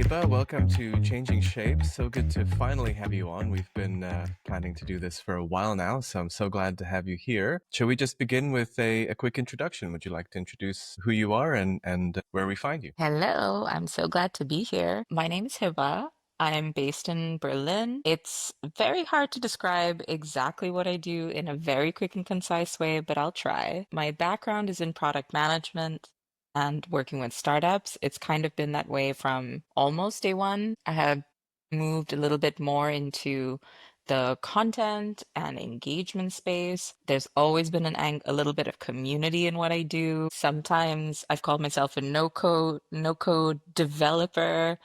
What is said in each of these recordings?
Hiba. Welcome to Changing Shapes. So good to finally have you on. We've been planning to do this for a while now, so I'm so glad to have you here. Shall we just begin with a quick introduction? Would you like to introduce who you are and where we find you? Hello, I'm so glad to be here. My name is Hiba. I'm based in Berlin. It's very hard to describe exactly what I do in a very quick and concise way, but I'll try. My background is in product management and working with startups. It's kind of been that way from almost day one. I have moved a little bit more into the content and engagement space. There's always been a little bit of community in what I do. Sometimes I've called myself a no code developer,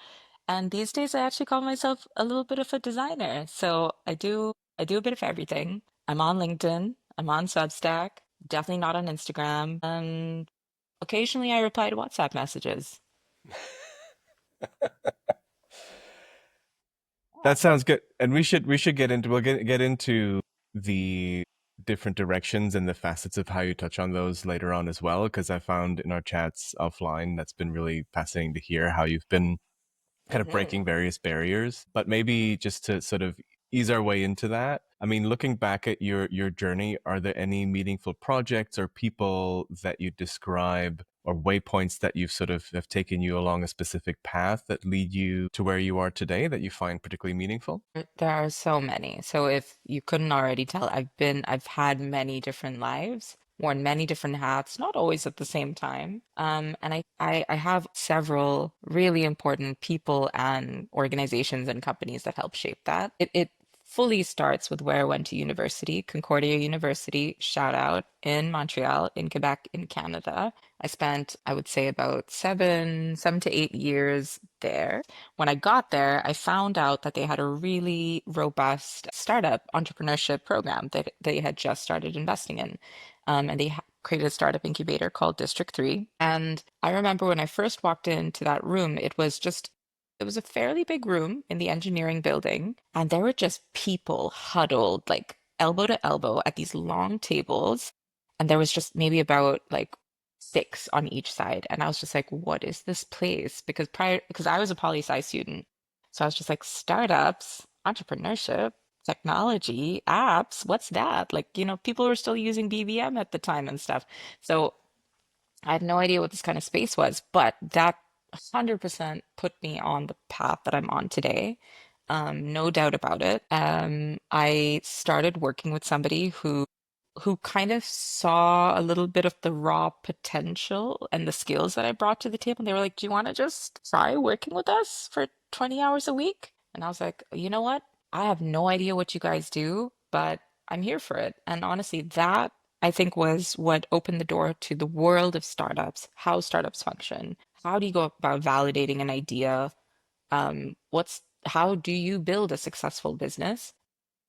and these days I actually call myself a little bit of a designer. So I do a bit of everything. I'm on LinkedIn, I'm on Substack, definitely not on Instagram, and occasionally I reply to WhatsApp messages. That sounds good. And we should get into the different directions and the facets of how you touch on those later on as well, because I found in our chats offline that's been really fascinating to hear how you've been kind of Mhm. breaking various barriers. But maybe just to sort of ease our way into that, I mean, looking back at your journey, are there any meaningful projects or people that you describe or waypoints that you've sort of have taken you along a specific path that lead you to where you are today that you find particularly meaningful? There are so many. So if you couldn't already tell, I've had many different lives, worn many different hats, not always at the same time. And I have several really important people and organizations and companies that help shape that. It fully starts with where I went to university, Concordia University, shout out in Montreal, in Quebec, in Canada. I spent, I would say, about 7 to 8 years there. When I got there, I found out that they had a really robust startup entrepreneurship program that they had just started investing in. And they created a startup incubator called District 3. And I remember when I first walked into that room, it was a fairly big room in the engineering building, and there were just people huddled like elbow to elbow at these long tables. And there was just maybe about like six on each side. And I was just like, what is this place? Because I was a poli-sci student. So I was just like, startups, entrepreneurship, technology, apps, what's that? Like, people were still using BBM at the time and stuff. So I had no idea what this kind of space was, but that 100% put me on the path that I'm on today. No doubt about it. I started working with somebody who kind of saw a little bit of the raw potential and the skills that I brought to the table. And they were like, "Do you want to just try working with us for 20 hours a week?" And I was like, "You know what? I have no idea what you guys do, but I'm here for it." And honestly, that I think was what opened the door to the world of startups, how startups function. How do you go about validating an idea? How do you build a successful business?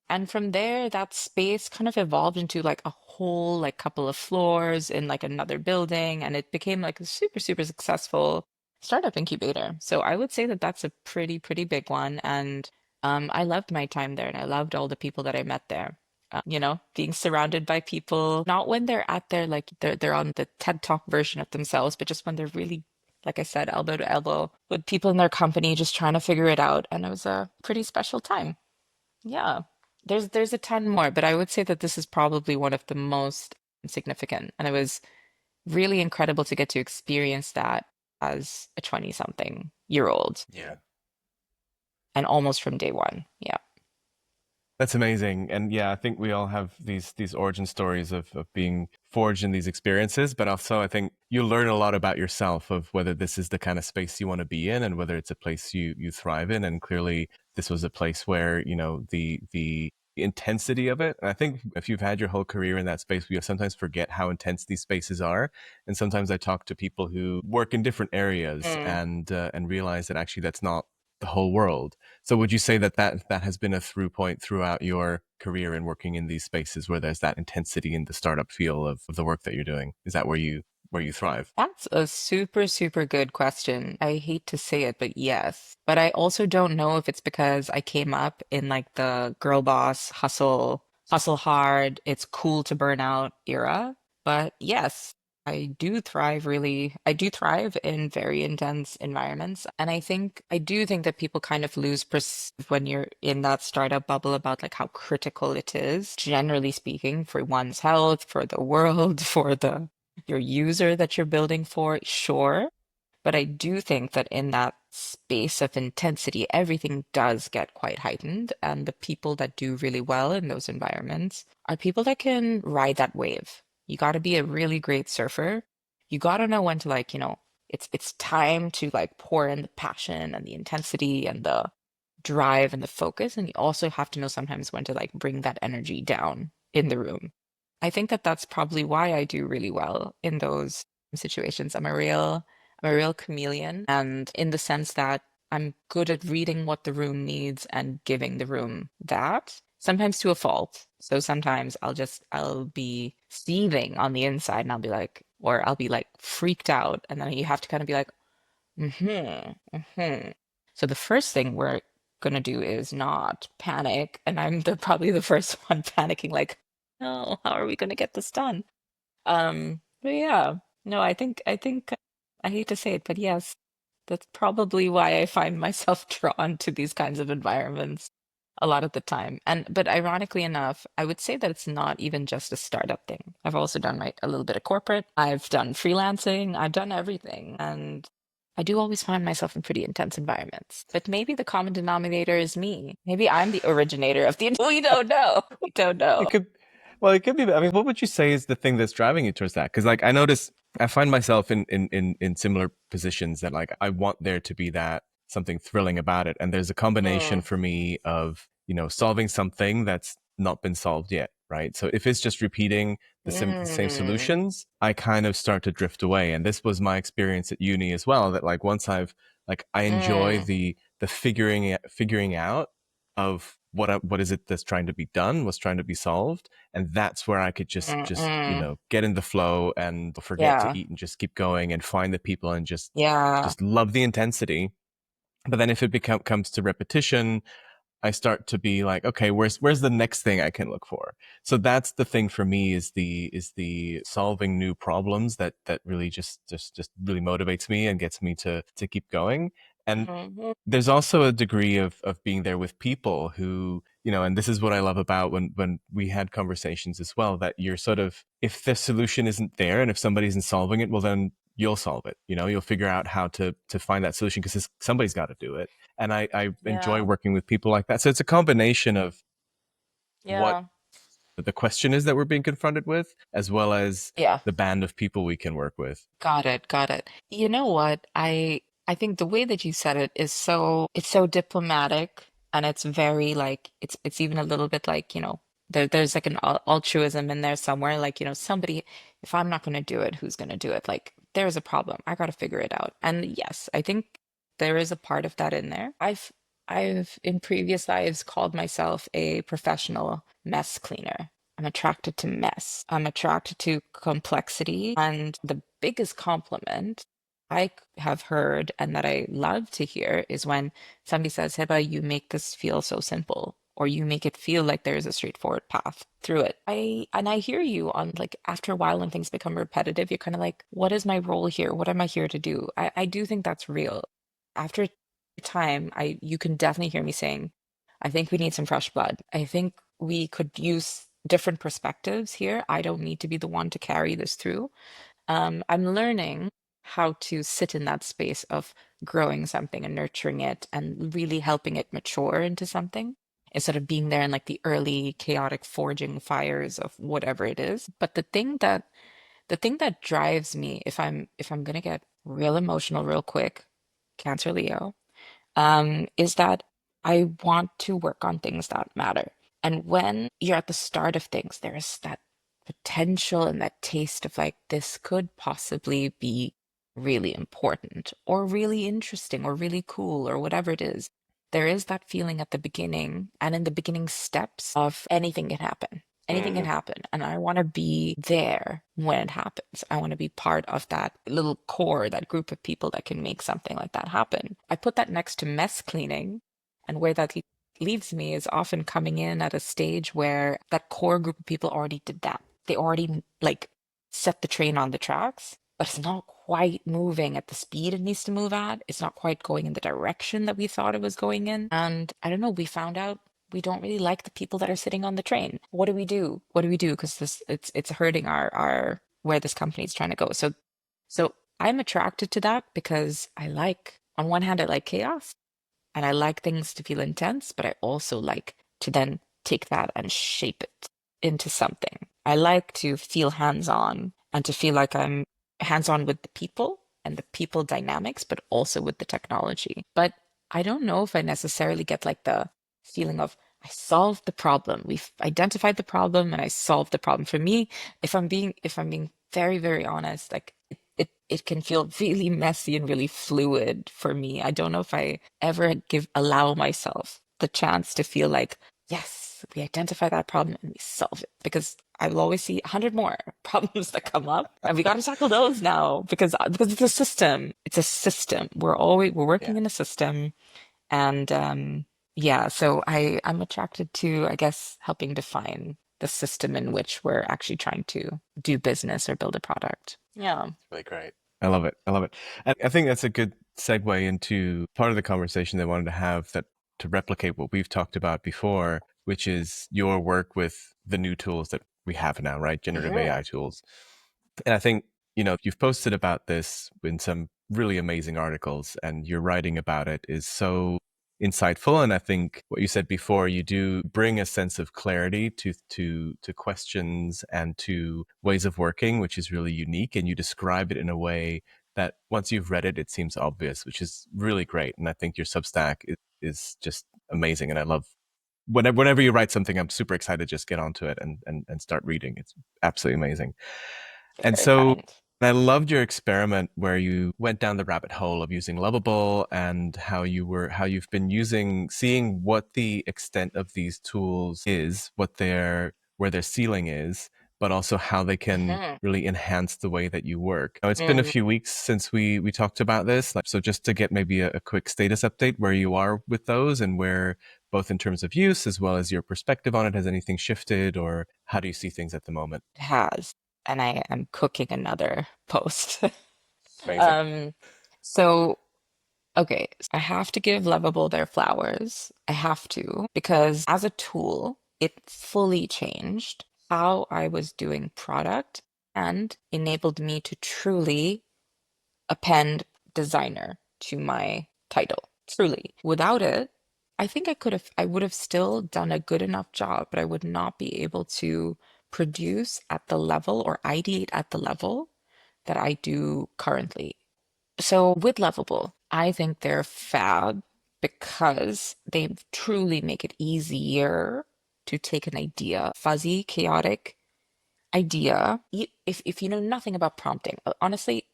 And from there, that space kind of evolved into like a whole like couple of floors in like another building, and it became like a super, super successful startup incubator. So I would say that that's a pretty big one. And I loved my time there, and I loved all the people that I met there. Being surrounded by people, not when they're at their like they're on the TED Talk version of themselves, but just when they're really, like I said, elbow to elbow with people in their company, just trying to figure it out. And it was a pretty special time. Yeah. There's a ton more, but I would say that this is probably one of the most significant. And it was really incredible to get to experience that as a 20 something year old Yeah. and almost from day one. Yeah. That's amazing. And yeah, I think we all have these origin stories of being forged in these experiences, but also I think you learn a lot about yourself of whether this is the kind of space you want to be in and whether it's a place you thrive in. And clearly this was a place where, the intensity of it. And I think if you've had your whole career in that space, we sometimes forget how intense these spaces are. And sometimes I talk to people who work in different areas Mm. and realize that actually that's not the whole world. So would you say that has been a through point throughout your career in working in these spaces where there's that intensity in the startup feel of the work that you're doing? Is that where you thrive? That's a super, super good question. I hate to say it, but yes. But I also don't know if it's because I came up in like the girl boss, hustle hard, it's cool to burn out era. But yes, I do thrive in very intense environments. And I do think that people kind of lose pers when you're in that startup bubble about like how critical it is, generally speaking, for one's health, for the world, for your user that you're building for, sure. But I do think that in that space of intensity, everything does get quite heightened. And the people that do really well in those environments are people that can ride that wave. You got to be a really great surfer. You got to know when to like, it's time to like pour in the passion and the intensity and the drive and the focus. And you also have to know sometimes when to like bring that energy down in the room. I think that that's probably why I do really well in those situations. I'm a real chameleon, and in the sense that I'm good at reading what the room needs and giving the room that, sometimes to a fault. So sometimes I'll be seething on the inside and I'll be like, or I'll be like freaked out. And then you have to kind of be like, mm-hmm, mm-hmm. So the first thing we're gonna do is not panic. And I'm probably the first one panicking, like, no, how are we gonna get this done? But yeah, no, I hate to say it, but yes, that's probably why I find myself drawn to these kinds of environments a lot of the time. But ironically enough, I would say that it's not even just a startup thing. I've also done a little bit of corporate. I've done freelancing. I've done everything, and I do always find myself in pretty intense environments. But maybe the common denominator is me. Maybe I'm the originator of the. We don't know. We don't know. It could, well, it could be. I mean, what would you say is the thing that's driving you towards that? Because, like, I notice I find myself in similar positions that, like, I want there to be that something thrilling about it, and there's a combination Mm, for me of solving something that's not been solved yet, right? So if it's just repeating the same mm, solutions, I kind of start to drift away. And this was my experience at uni as well. That like once I've like I enjoy mm, the figuring out of what is it that's trying to be done, what's trying to be solved, and that's where I could just mm. get in the flow and forget to Yeah, eat and just keep going and find the people and yeah, just love the intensity. But then if it comes to repetition, I start to be like, okay, where's the next thing I can look for? So that's the thing for me is the solving new problems that really just really motivates me and gets me to keep going. And mhm, there's also a degree of being there with people who and this is what I love about when we had conversations as well, that you're sort of, if the solution isn't there and if somebody isn't solving it, well then you'll solve it. You'll figure out how to find that solution because somebody's got to do it. And I enjoy yeah, working with people like that. So it's a combination of what yeah, the question is that we're being confronted with, as well as yeah. the band of people we can work with. Got it, got it. You know what? I think the way that you said it is it's so diplomatic and it's very like it's even a little bit like, there's like an altruism in there somewhere, like, somebody, if I'm not going to do it, who's going to do it? Like there's a problem. I got to figure it out. And yes, I think there is a part of that in there. I've in previous lives called myself a professional mess cleaner. I'm attracted to mess. I'm attracted to complexity. And the biggest compliment have heard and that I love to hear is when somebody says, Hiba, you make this feel so simple, or you make it feel like there's a straightforward path through it. I hear you on like after a while when things become repetitive, you're kind of like, what is my role here? What am I here to do? I do think that's real. After time, you can definitely hear me saying, I think we need some fresh blood. I think we could use different perspectives here. I don't need to be the one to carry this through. I'm learning how to sit in that space of growing something and nurturing it and really helping it mature into something instead of being there in like the early chaotic forging fires of whatever it is. But the thing that drives me, if I'm gonna get real emotional real quick, Cancer Leo, is that I want to work on things that matter. And when you're at the start of things, there's that potential and that taste of like, this could possibly be really important or really interesting or really cool or whatever it is. There is that feeling at the beginning and in the beginning steps of anything can happen. Anything can Mm. happen. And I want to be there when it happens. I want to be part of that little core, that group of people that can make something like that happen. I put that next to mess cleaning. And where that leaves me is often coming in at a stage where that core group of people already did that. They already like set the train on the tracks, but it's not quite moving at the speed it needs to move at. It's not quite going in the direction that we thought it was going in. And I don't know, we found out we don't really like the people that are sitting on the train. What do we do? What do we do? Because this it's hurting our where this company is trying to go. So I'm attracted to that because I like, on one hand, I like chaos and I like things to feel intense, but I also like to then take that and shape it into something. I like to feel hands-on and to feel like I'm hands-on with the people and the people dynamics, but also with the technology. But I don't know if I necessarily get like the feeling of I solved the problem. We've identified the problem and I solved the problem. For me, if I'm being very, very honest, like it can feel really messy and really fluid for me. I don't know if I ever allow myself the chance to feel like, yes, we identify that problem and we solve it. Because I will always see 100 more problems that come up, and we got to tackle those now because it's a system. It's a system. We're working Yeah. in a system, and yeah. So I'm attracted to, I guess, helping define the system in which we're actually trying to do business or build a product. Yeah. Really great. I love it. I love it. And I think that's a good segue into part of the conversation they wanted to have, that to replicate what we've talked about before, which is your work with the new tools that we have now, right? Generative Mhm. AI tools. And I think, you've posted about this in some really amazing articles, and your writing about it is so insightful. And I think what you said before, you do bring a sense of clarity to questions and to ways of working, which is really unique. And you describe it in a way that once you've read it, it seems obvious, which is really great. And I think your Substack is just amazing. And I love whenever you write something, I'm super excited to just get onto it and start reading. It's absolutely amazing. And Very so kind. I loved your experiment where you went down the rabbit hole of using Lovable, and how you've been seeing what the extent of these tools is, where their ceiling is, but also how they can Hmm. really enhance the way that you work. Now, it's been a few weeks since we talked about this, so just to get maybe a quick status update where you are with those, and where, both in terms of use as well as your perspective on it, has anything shifted, or how do you see things at the moment? It has. And I am cooking another post. Amazing. Um, so okay, I have to give Lovable their flowers. I have to, because as a tool, it fully changed how I was doing product and enabled me to truly append designer to my title. Truly. Without it, I would have still done a good enough job, but I would not be able to produce at the level or ideate at the level that I do currently. So with Lovable, I think they're fab because they truly make it easier to take an idea, fuzzy, chaotic idea. If you know nothing about prompting, honestly,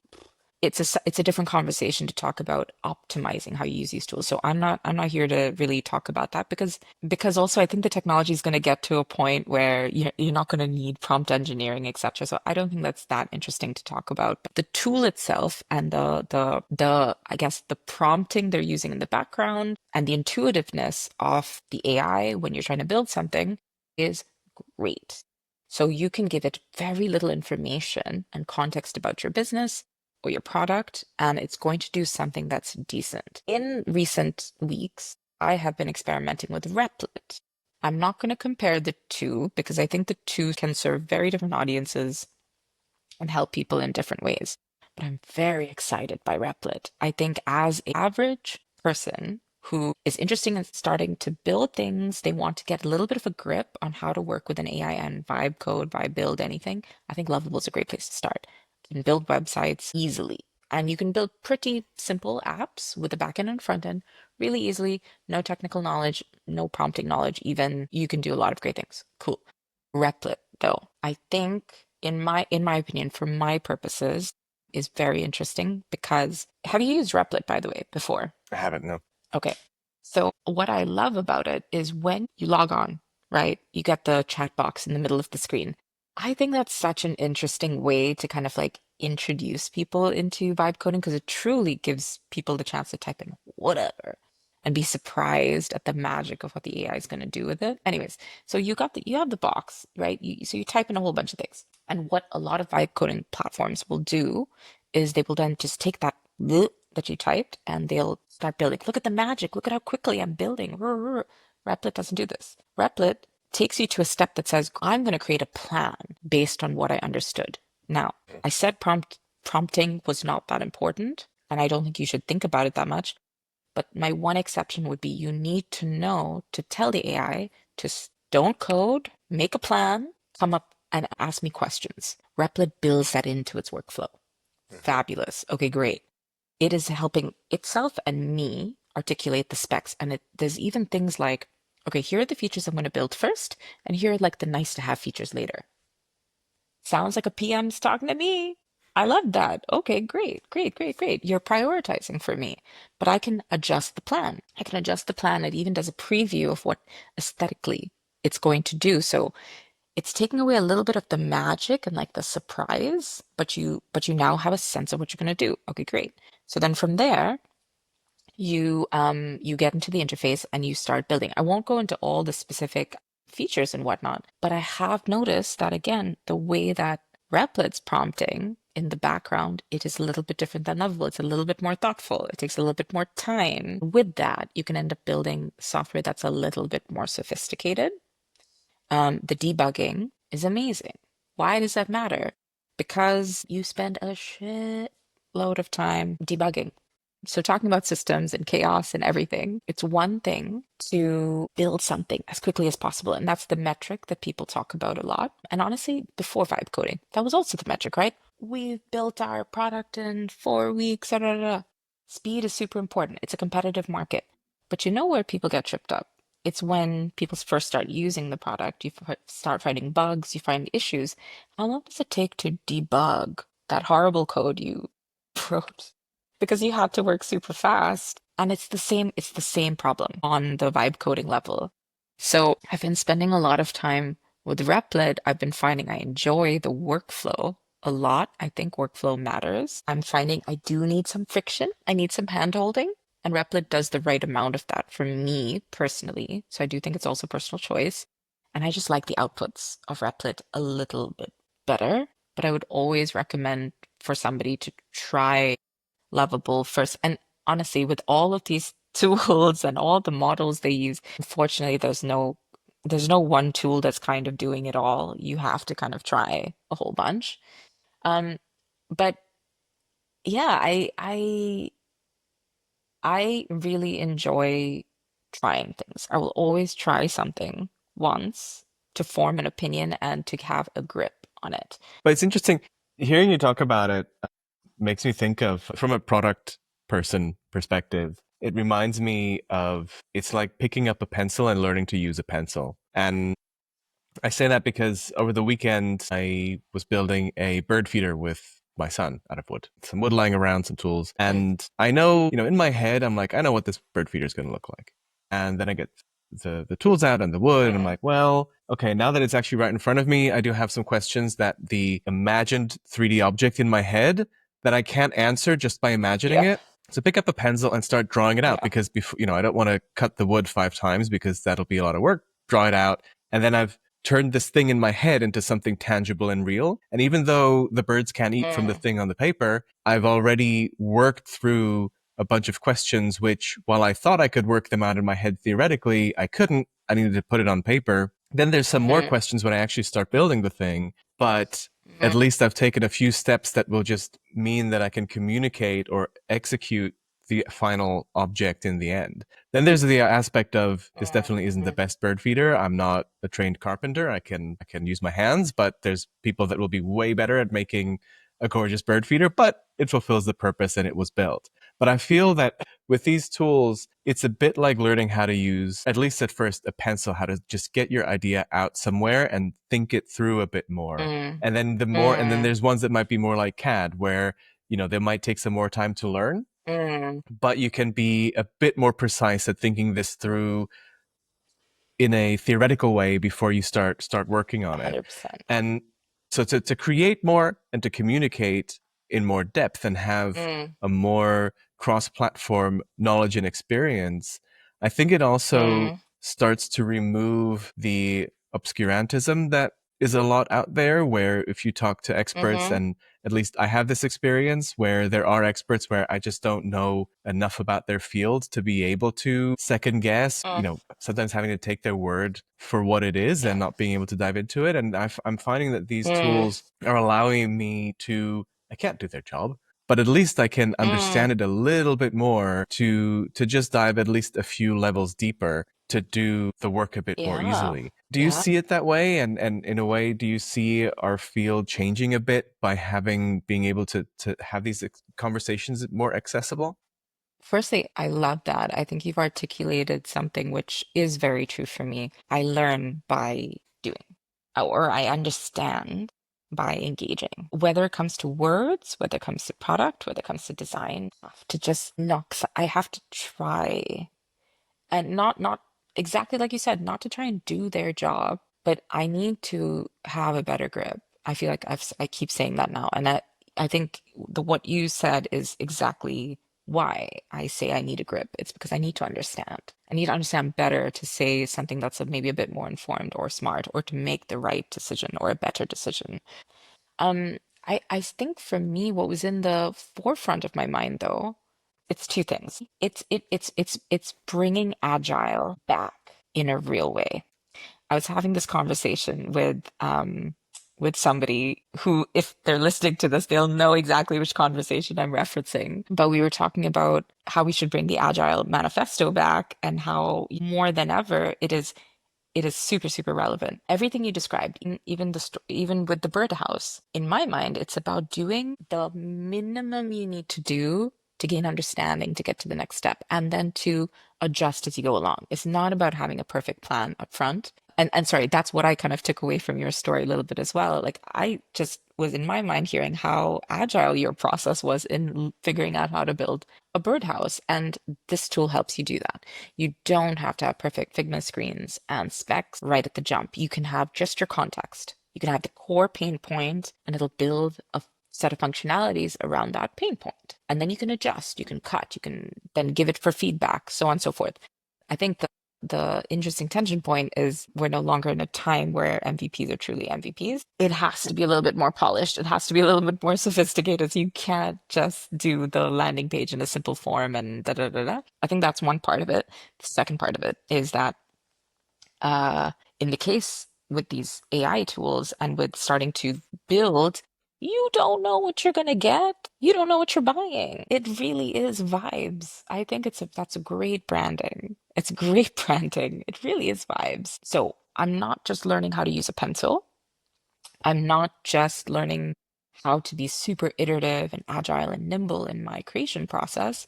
it's a different conversation to talk about optimizing how you use these tools. So I'm not here to really talk about that because also I think the technology is going to get to a point where you're not going to need prompt engineering, etc. So I don't think that's that interesting to talk about. But the tool itself and the I guess the prompting they're using in the background and the intuitiveness of the AI when you're trying to build something is great. So you can give it very little information and context about your business or your product, and it's going to do something that's decent. In recent weeks, I have been experimenting with Replit. I'm not going to compare the two because I think the two can serve very different audiences and help people in different ways. But I'm very excited by Replit. I think as an average person who is interested in starting to build things, they want to get a little bit of a grip on how to work with an AI and vibe code, vibe build anything. I think Lovable is a great place to start. You can build websites easily. And you can build pretty simple apps with a backend and front end really easily. No technical knowledge, no prompting knowledge, even. You can do a lot of great things. Cool. Replit, though, I think in my opinion, for my purposes, is very interesting because have you used Replit, by the way, before? I haven't, no. Okay. So what I love about it is when you log on, right? You get the chat box in the middle of the screen. I think that's such an interesting way to kind of like introduce people into vibe coding because it truly gives people the chance to type in whatever and be surprised at the magic of what the AI is going to do with it. Anyways, so you have the box, right? So you type in a whole bunch of things. And what a lot of vibe coding platforms will do is they will then just take that "bleh" that you typed and they'll start building. Look at the magic. Look at how quickly I'm building. Replit doesn't do this. Replit takes you to a step that says, I'm going to create a plan based on what I understood. Now, I said prompting was not that important, and I don't think you should think about it that much. But my one exception would be you need to know to tell the AI to don't code, make a plan, come up and ask me questions. Replit builds that into its workflow. Fabulous. Okay, great. It is helping itself and me articulate the specs. And there's even things like, okay, here are the features I'm going to build first, and here are like the nice to have features later. Sounds like a PM's talking to me. I love that. Okay, great, great, great, great. You're prioritizing for me, but I can adjust the plan. I can adjust the plan. It even does a preview of what aesthetically it's going to do. So it's taking away a little bit of the magic and like the surprise, but you now have a sense of what you're going to do. Okay, great. So then from there, you get into the interface and you start building. I won't go into all the specific features and whatnot, but I have noticed that again, the way that Replit's prompting in the background, it is a little bit different than Lovable. It's a little bit more thoughtful. It takes a little bit more time. With that, you can end up building software that's a little bit more sophisticated. The debugging is amazing. Why does that matter? Because you spend a shit load of time debugging. So, talking about systems and chaos and everything, it's one thing to build something as quickly as possible. And that's the metric that people talk about a lot. And honestly, before vibe coding, that was also the metric, right? We've built our product in 4 weeks. Da, da, da, da. Speed is super important. It's a competitive market. But you know where people get tripped up? It's when people first start using the product, you start finding bugs, you find issues. How long does it take to debug that horrible code you wrote? Because you had to work super fast. And it's the same problem on the vibe coding level. So I've been spending a lot of time with Replit. I've been finding I enjoy the workflow a lot. I think workflow matters. I'm finding I do need some friction. I need some hand holding. And Replit does the right amount of that for me personally. So I do think it's also personal choice. And I just like the outputs of Replit a little bit better. But I would always recommend for somebody to try Lovable first. And honestly, with all of these tools and all the models they use, unfortunately, there's no one tool that's kind of doing it all. You have to kind of try a whole bunch. Um, but yeah, I really enjoy trying things. I will always try something once to form an opinion and to have a grip on it. But it's interesting hearing you talk about it makes me think of from a product person perspective. It reminds me of it's like picking up a pencil and learning to use a pencil. And I say that because over the weekend I was building a bird feeder with my son out of wood. Some wood lying around, some tools. Mm, And I know, in my head, I'm like, I know what this bird feeder is going to look like. And then I get the tools out and the wood, and I'm mm, like, well, okay, now that it's actually right in front of me, I do have some questions that the imagined 3D object in my head that I can't answer just by imagining yeah, it. So pick up a pencil and start drawing it out yeah. because before, I don't want to cut the wood 5 times because that'll be a lot of work. Draw it out. And then I've turned this thing in my head into something tangible and real. And even though the birds can't eat from the Mm, thing on the paper, I've already worked through a bunch of questions, which while I thought I could work them out in my head theoretically, I couldn't. I needed to put it on paper. Then there's some more mhm, questions when I actually start building the thing, but at mhm, least I've taken a few steps that will just mean that I can communicate or execute the final object in the end. Then there's the aspect of this definitely isn't the mhm, best bird feeder. I'm not a trained carpenter. I can use my hands, but there's people that will be way better at making a gorgeous bird feeder, but it fulfills the purpose and it was built. But I feel that with these tools, it's a bit like learning how to use, at least at first, a pencil, how to just get your idea out somewhere and think it through a bit more. mm, And then mm, there's ones that might be more like CAD, where, they might take some more time to learn, mm, but you can be a bit more precise at thinking this through in a theoretical way before you start working on it. 100%. And so to create more and to communicate in more depth and have Mm, a more cross-platform knowledge and experience, I think it also mm, starts to remove the obscurantism that is a lot out there where if you talk to experts, Mm-hmm. and at least I have this experience where there are experts where I just don't know enough about their field to be able to second guess, Mm, sometimes having to take their word for what it is and not being able to dive into it. And I'm finding that these mm, tools are allowing me to, I can't do their job, but at least I can mm. understand it a little bit more to just dive at least a few levels deeper to do the work a bit more Yeah. easily. Do you Yeah. see it that way? And in a way, do you see our field changing a bit by having being able to have these conversations more accessible? Firstly, I love that. I think you've articulated something which is very true for me. I learn by doing, or I understand by engaging. Whether it comes to words, whether it comes to product, whether it comes to design, I have to just knock, I have to try and not exactly like you said, not to try and do their job, but I need to have a better grip. I feel like I keep saying that now, and I think the what you said is exactly why I say I need a grip. It's because I need to understand. I need to understand better to say something that's maybe a bit more informed or smart, or to make the right decision or a better decision. I think for me, what was in the forefront of my mind though, it's two things. It's bringing agile back in a real way. I was having this conversation with somebody who, if they're listening to this, they'll know exactly which conversation I'm referencing. But we were talking about how we should bring the Agile Manifesto back and how more than ever it is super, super relevant. Everything you described, even even with the birdhouse, in my mind, it's about doing the minimum you need to do to gain understanding to get to the next step, and then to adjust as you go along. It's not about having a perfect plan up front. And sorry, that's what I kind of took away from your story a little bit as well. Like I just was in my mind hearing how agile your process was in figuring out how to build a birdhouse, and this tool helps you do that. You don't have to have perfect Figma screens and specs right at the jump. You can have just your context. You can have the core pain point, and it'll build a set of functionalities around that pain point. And then you can adjust, you can cut, you can then give it for feedback, so on and so forth. I think the interesting tension point is we're no longer in a time where MVPs are truly MVPs. It has to be a little bit more polished. It has to be a little bit more sophisticated. So you can't just do the landing page in a simple form and da da da da. I think that's one part of it. The second part of it is that uh, in the case with these AI tools and with starting to build, you don't know what you're gonna get. You don't know what you're buying. It really is vibes. I think that's a great branding. It's great branding. It really is vibes. So I'm not just learning how to use a pencil. I'm not just learning how to be super iterative and agile and nimble in my creation process.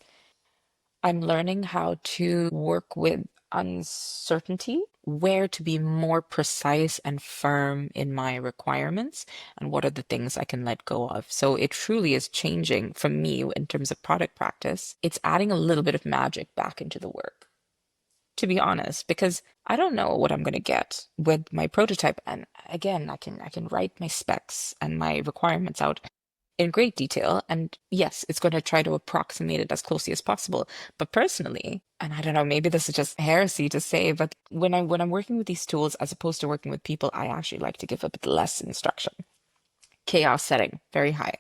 I'm learning how to work with uncertainty, where to be more precise and firm in my requirements, and what are the things I can let go of. So it truly is changing for me in terms of product practice. It's adding a little bit of magic back into the work, to be honest, because I don't know what I'm going to get with my prototype. And again, I can write my specs and my requirements out in great detail. And yes, it's going to try to approximate it as closely as possible. But personally, and I don't know, maybe this is just heresy to say, but when I'm working with these tools as opposed to working with people, I actually like to give a bit less instruction. Chaos setting, very high.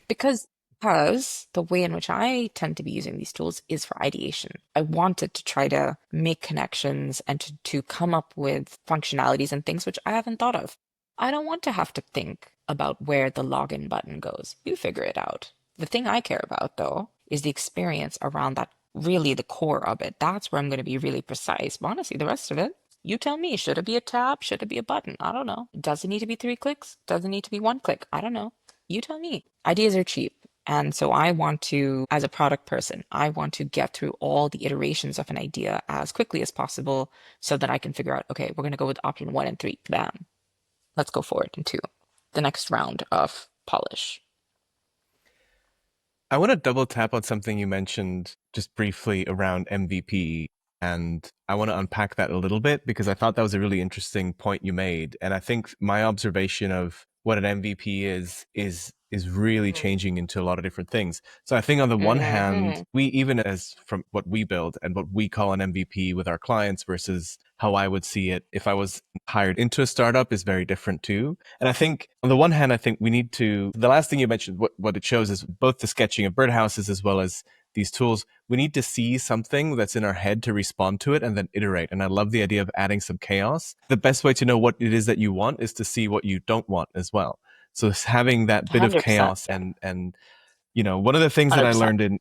Because the way in which I tend to be using these tools is for ideation. I wanted to try to make connections and to come up with functionalities and things which I haven't thought of. I don't want to have to think about where the login button goes. You figure it out. The thing I care about, though, is the experience around that, really the core of it. That's where I'm going to be really precise. But honestly, the rest of it, you tell me. Should it be a tab? Should it be a button? I don't know. Does it need to be 3 clicks? Does it need to be 1 click? I don't know. You tell me. Ideas are cheap. And so I want to, as a product person, I want to get through all the iterations of an idea as quickly as possible so that I can figure out, okay, we're going to go with option 1 and 3. Bam. Let's go forward into the next round of polish. I want to double tap on something you mentioned just briefly around MVP. And I want to unpack that a little bit because I thought that was a really interesting point you made. And I think my observation of what an MVP is really changing into a lot of different things. So I think on the one hand, Mm-hmm. we even as from what we build and what we call an MVP with our clients versus how I would see it if I was hired into a startup is very different too. And I think on the one hand, I think we need to, the last thing you mentioned, what it shows is both the sketching of birdhouses as well as these tools, we need to see something that's in our head to respond to it and then iterate. And I love the idea of adding some chaos. The best way to know what it is that you want is to see what you don't want as well. So having that bit of 100%. chaos and one of the things that I 100%. learned in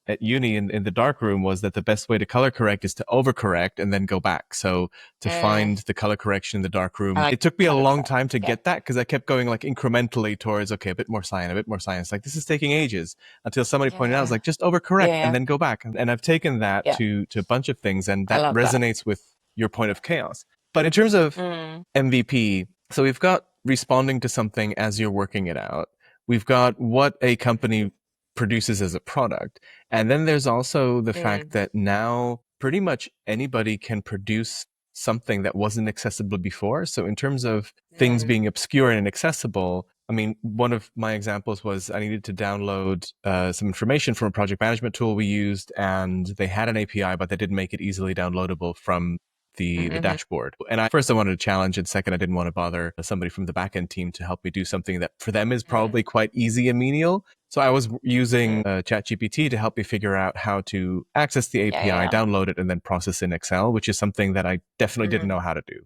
at uni in the dark room was that the best way to color correct is to overcorrect and then go back. So to Mm, find the color correction in the dark I room, like it took me a long 100%. time to Yeah. get that because I kept going like incrementally towards, okay, a bit more cyan, a bit more cyan. It's like, this is taking ages until somebody pointed out, I was Yeah. like, just Yeah. overcorrect and Yeah. then go back. And I've taken that Yeah. to a bunch of things and I that love that. resonates with your point of chaos. But in terms of Mm, MVP, so we've got responding to something as you're working it out. We've got what a company produces as a product. And then there's also the fact mm, that now pretty much anybody can produce something that wasn't accessible before. So in terms of things mm, being obscure and inaccessible, I mean, one of my examples was I needed to download some information from a project management tool we used, and they had an API, but they didn't make it easily downloadable from the mm-hmm, dashboard. And first I wanted a challenge, and second I didn't want to bother somebody from the backend team to help me do something that for them is mm, probably quite easy and menial. So I was using mm. ChatGPT to help me figure out how to access the Yeah. Yeah. API, Yeah. download it, and then process in Excel, which is something that I definitely didn't Mm-hmm. know how to do.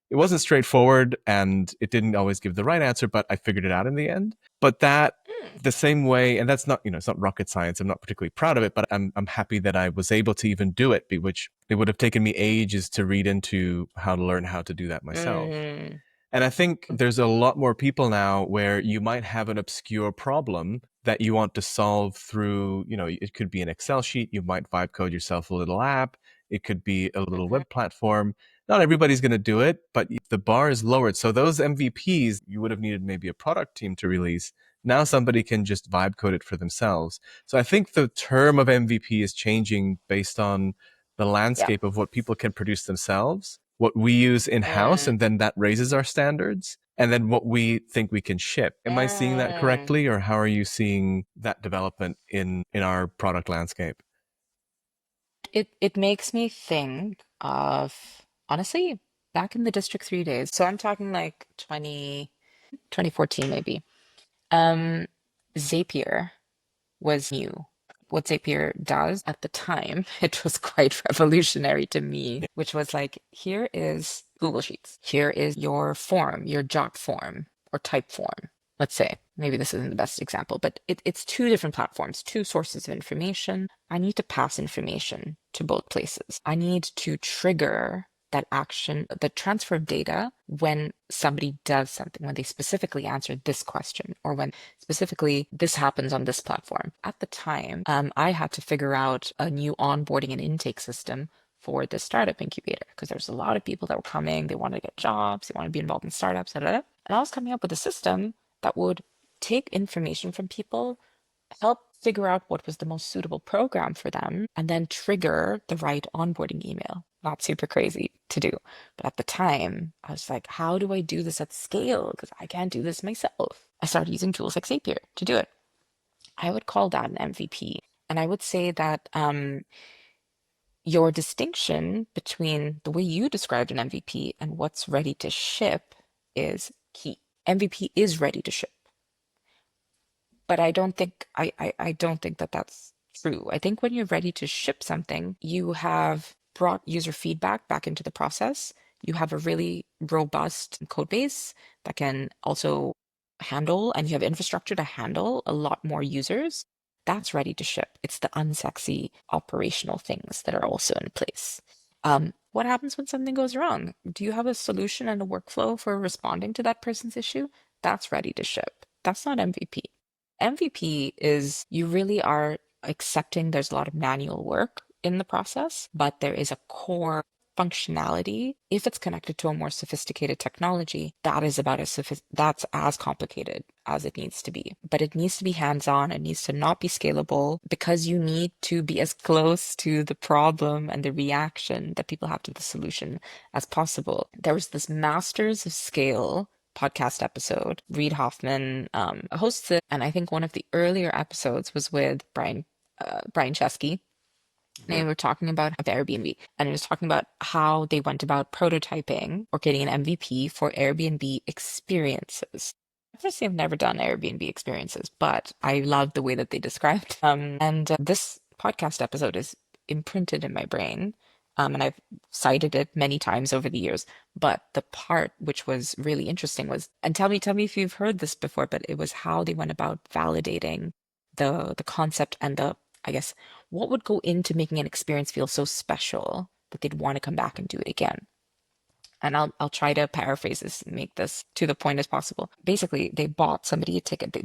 It wasn't straightforward and it didn't always give the right answer, but I figured it out in the end. But that Mm, the same way, and that's not, it's not rocket science. I'm not particularly proud of it, but I'm happy that I was able to even do it, which it would have taken me ages to read into how to learn how to do that myself. mm, And I think there's a lot more people now where you might have an obscure problem that you want to solve through, it could be an Excel sheet. You might vibe code yourself a little app. It could be a little mm-hmm. web platform. Not everybody's going to do it, but the bar is lowered. So those MVPs, you would have needed maybe a product team to release. Now somebody can just vibe code it for themselves. So I think the term of MVP is changing based on the Yeah. landscape of what people can produce themselves, what we use in house, Mm, and then that raises our standards, and then what we think we can ship. Am I seeing that mm. correctly, or how are you seeing that development in our product landscape? It makes me think of honestly back in the District 3 days. So I'm talking like 2014 maybe. Um, Zapier was new. What Zapier does at the time, it was quite revolutionary to me, which was like, here is Google Sheets. Here is your form, your job form or type form. Let's say, maybe this isn't the best example, but it's two different platforms, two sources of information. I need to pass information to both places. I need to trigger that action, the transfer of data when somebody does something, when they specifically answer this question, or when specifically this happens on this platform. At the time, I had to figure out a new onboarding and intake system for the startup incubator because there's a lot of people that were coming, they wanted to get jobs, they wanted to be involved in startups, da, da, da. And I was coming up with a system that would take information from people, help figure out what was the most suitable program for them, and then trigger the right onboarding email. Not super crazy to do. But at the time, I was like, how do I do this at scale? Because I can't do this myself. I started using tools like Zapier to do it. I would call that an MVP. And I would say that your distinction between the way you described an MVP and what's ready to ship is key. MVP is ready to ship. But I don't think that that's true. I think when you're ready to ship something, you have brought user feedback back into the process. You have a really robust code base that can also handle, and you have infrastructure to handle a lot more users. That's ready to ship. It's the unsexy operational things that are also in place. What happens when something goes wrong? Do you have a solution and a workflow for responding to that person's issue? That's ready to ship. That's not MVP. MVP is you really are accepting there's a lot of manual work in the process, but there is a core functionality. If it's connected to a more sophisticated technology, that is about that's as complicated as it needs to be. But it needs to be hands-on. It needs to not be scalable because you need to be as close to the problem and the reaction that people have to the solution as possible. There was this Masters of Scale podcast episode. Reid Hoffman hosts it, and I think one of the earlier episodes was with Brian Chesky, They were talking about the Airbnb, and it was talking about how they went about prototyping or getting an MVP for Airbnb experiences. Obviously, I've never done Airbnb experiences, but I love the way that they described. And this podcast episode is imprinted in my brain, and I've cited it many times over the years. But the part which was really interesting was, and tell me if you've heard this before, but it was how they went about validating the concept and the, I guess, what would go into making an experience feel so special that they'd want to come back and do it again. And I'll try to paraphrase this and make this to the point as possible. Basically, they bought somebody a ticket.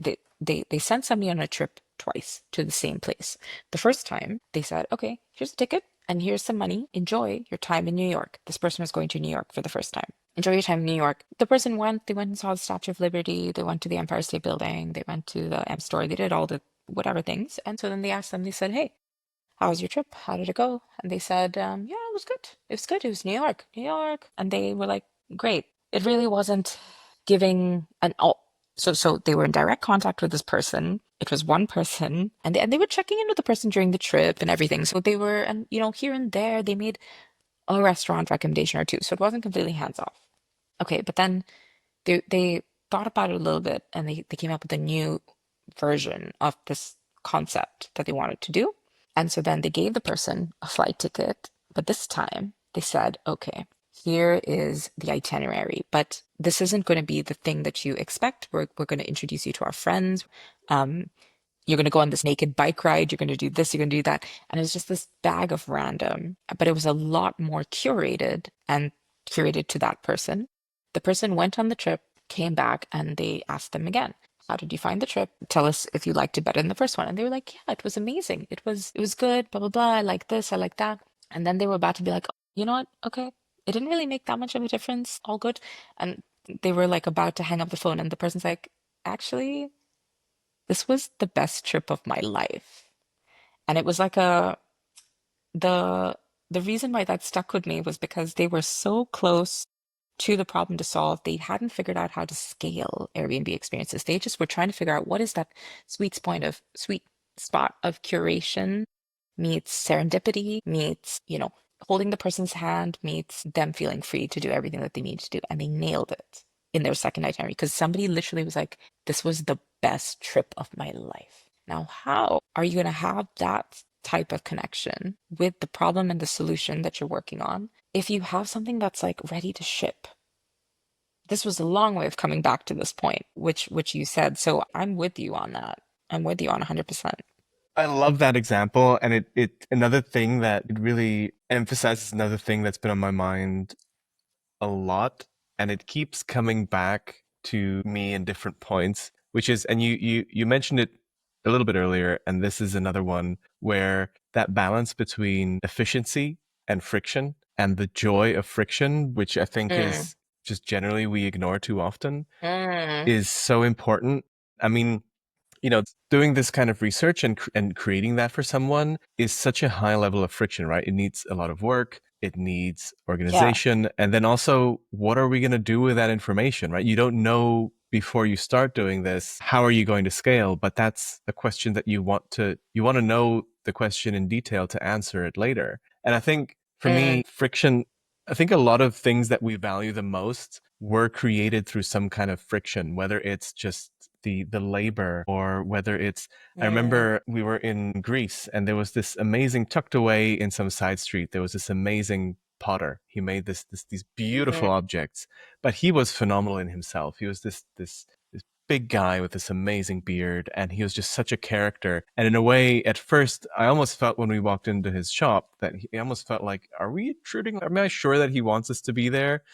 They sent somebody on a trip twice to the same place. The first time they said, okay, here's a ticket and here's some money. Enjoy your time in New York. This person was going to New York for the first time. Enjoy your time in New York. The person went, they went and saw the Statue of Liberty. They went to the Empire State Building. They went to the M store. They did all the whatever things. And so then they asked them, they said, hey, how was your trip? How did it go? And they said, yeah, it was good. It was good. It was New York, New York. And they were like, great. It really wasn't giving an all. So they were in direct contact with this person. It was one person, and they were checking in with the person during the trip and everything. So they were, and here and there, they made a restaurant recommendation or two. So it wasn't completely hands off. Okay, but then they thought about it a little bit, and they came up with a new version of this concept that they wanted to do. And so then they gave the person a flight ticket, but this time they said, okay, here is the itinerary, but this isn't going to be the thing that you expect. We're going to introduce you to our friends. Um, you're going to go on this naked bike ride. You're going to do this. You're going to do that. And it was just this bag of random, but it was a lot more curated and curated to that person. The person went on the trip, came back, and they asked them again, how did you find the trip? Tell us if you liked it better than the first one. And they were like, yeah, it was amazing. It was good, blah, blah, blah. I like this, I like that. And then they were about to be like, you know what? Okay. It didn't really make that much of a difference. All good. And they were like about to hang up the phone, and the person's like, actually, this was the best trip of my life. And it was like the the reason why that stuck with me was because they were so close to the problem to solve. They hadn't figured out how to scale Airbnb experiences. They just were trying to figure out what is that sweet spot of curation meets serendipity, meets, holding the person's hand, meets them feeling free to do everything that they need to do. And they nailed it in their second itinerary because somebody literally was like, this was the best trip of my life. Now, how are you going to have that type of connection with the problem and the solution that you're working on if you have something that's like ready to ship? This was a long way of coming back to this point, which you said. So I'm with you on that. I'm with you on 100%. I love that example, and it another thing that it really emphasizes another thing that's been on my mind a lot, and it keeps coming back to me in different points, which is, and you mentioned it a little bit earlier, and this is another one where that balance between efficiency and friction and the joy of friction, which I think Mm, is just generally we ignore too often, mm, is so important. I mean, doing this kind of research and creating that for someone is such a high level of friction, right? It needs a lot of work. It needs yeah. organization. And then also, what are we going to do with that information, right? You don't know before you start doing this, how are you going to scale? But that's a question that you want to know the question in detail to answer it later. And I think for Mm, me, friction, I think a lot of things that we value the most were created through some kind of friction, whether it's just the labor or whether it's I mm, remember we were in Greece and there was this amazing tucked away in some side street, there was this amazing potter. He made these beautiful mm, objects, but he was phenomenal in himself. He was this big guy with this amazing beard, and he was just such a character. And in a way, at first, I almost felt when we walked into his shop that he almost felt like, are we intruding? Am I sure that he wants us to be there?